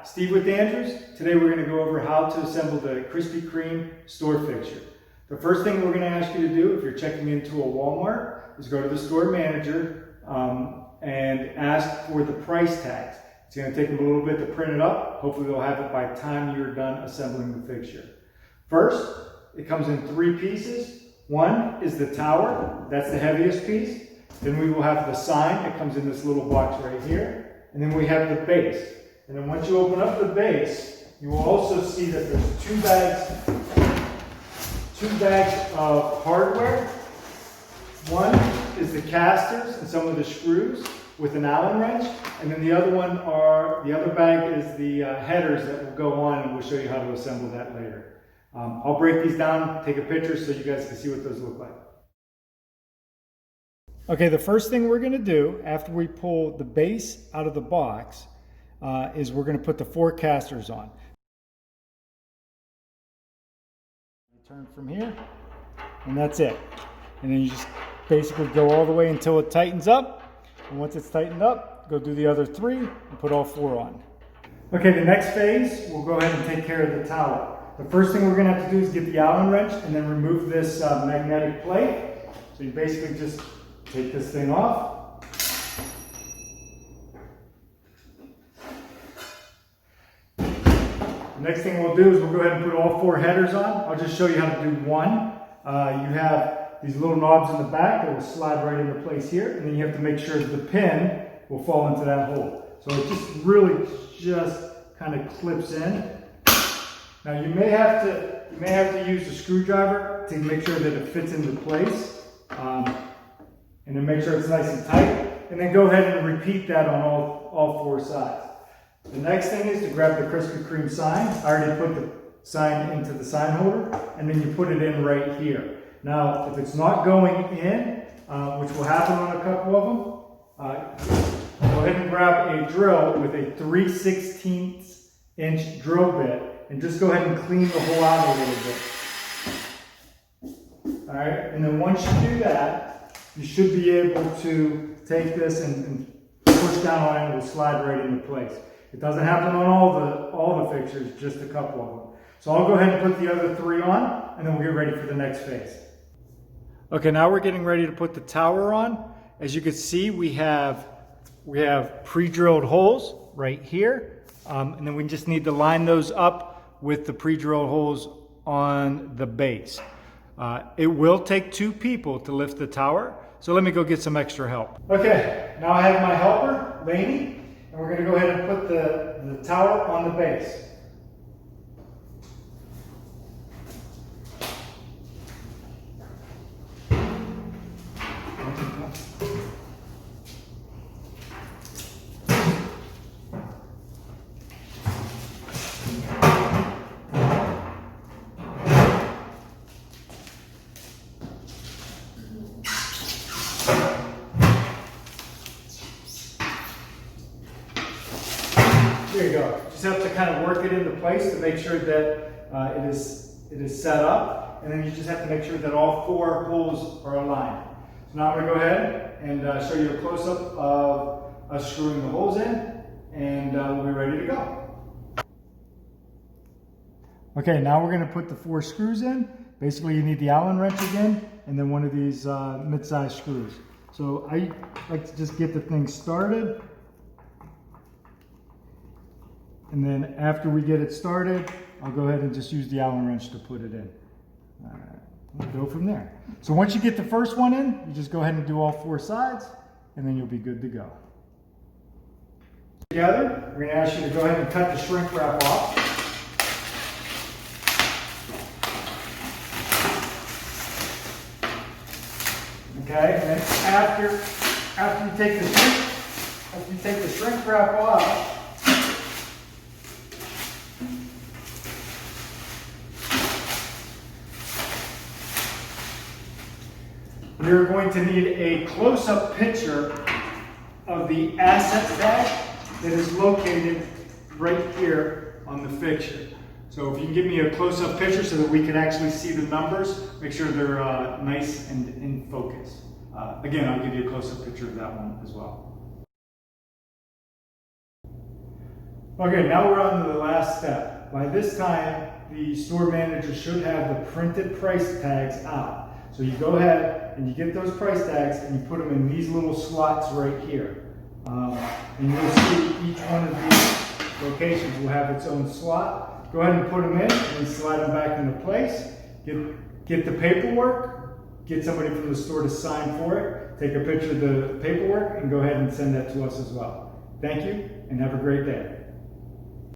Steve with Andrews. Today we're going to go over how to assemble the Krispy Kreme store fixture. The first thing we're going to ask you to do if you're checking into a Walmart is go to the store manager and ask for the price tags. It's going to take them a little bit to print it up. Hopefully they'll have it by the time you're done assembling the fixture. First, it comes in 3 pieces. One is the tower. That's the heaviest piece. Then we will have the sign. It comes in this little box right here. And then we have the base. And then once you open up the base, you will also see that there's two bags of hardware. One is the casters and some of the screws with an Allen wrench, and then the other bag is the headers that will go on, and we'll show you how to assemble that later. I'll break these down, take a picture so you guys can see what those look like. Okay, the first thing we're going to do after we pull the base out of the box is we're going to put the 4 casters on. Turn from here, and that's it. And then you just basically go all the way until it tightens up. And once it's tightened up, go do the other 3 and put all 4 on. Okay, the next phase, we'll go ahead and take care of the tower. The first thing we're going to have to do is get the Allen wrench and then remove this magnetic plate. So you basically just take this thing off. The next thing we'll do is we'll go ahead and put all 4 headers on. I'll just show you how to do one. You have these little knobs in the back that will slide right into place here, and then you have to make sure that the pin will fall into that hole. So it just kind of clips in. Now you may have to use a screwdriver to make sure that it fits into place, and then make sure it's nice and tight, and then go ahead and repeat that on all 4 sides. The next thing is to grab the Krispy Kreme sign. I already put the sign into the sign holder, and then you put it in right here. Now, if it's not going in, which will happen on a couple of them, go ahead and grab a drill with a 3/16 inch drill bit, and just go ahead and clean the hole out a little bit. All right, and then once you do that, you should be able to take this and push down on it, and it will slide right into place. It doesn't happen on all the fixtures, just a couple of them. So I'll go ahead and put the other 3 on, and then we'll get ready for the next phase. Okay, now we're getting ready to put the tower on. As you can see, we have pre-drilled holes right here, and then we just need to line those up with the pre-drilled holes on the base. It will take 2 people to lift the tower, so let me go get some extra help. Okay, now I have my helper, Lainey. And we're going to go ahead and put the tower on the base. There you go. Just have to kind of work it into place to make sure that it is set up, and then you just have to make sure that all 4 holes are aligned. So now I'm going to go ahead and show you a close-up of us screwing the holes in, and we'll be ready to go. Okay, now we're going to put the 4 screws in. Basically, you need the Allen wrench again, and then one of these mid-size screws. So I like to just get the thing started. And then after we get it started, I'll go ahead and just use the Allen wrench to put it in. We'll go from there. So once you get the first one in, you just go ahead and do all 4 sides, and then you'll be good to go. Together, we're going to ask you to go ahead and cut the shrink wrap off. Okay, and then after you take the shrink wrap off, you're going to need a close-up picture of the asset tag that is located right here on the fixture. So if you can give me a close-up picture so that we can actually see the numbers, make sure they're nice and in focus. Again, I'll give you a close-up picture of that one as well. Okay, now we're on to the last step. By this time, the store manager should have the printed price tags out. So you go ahead and you get those price tags and you put them in these little slots right here. And you'll see each one of these locations will have its own slot. Go ahead and put them in and slide them back into place. Get the paperwork, get somebody from the store to sign for it, take a picture of the paperwork and go ahead and send that to us as well. Thank you and have a great day.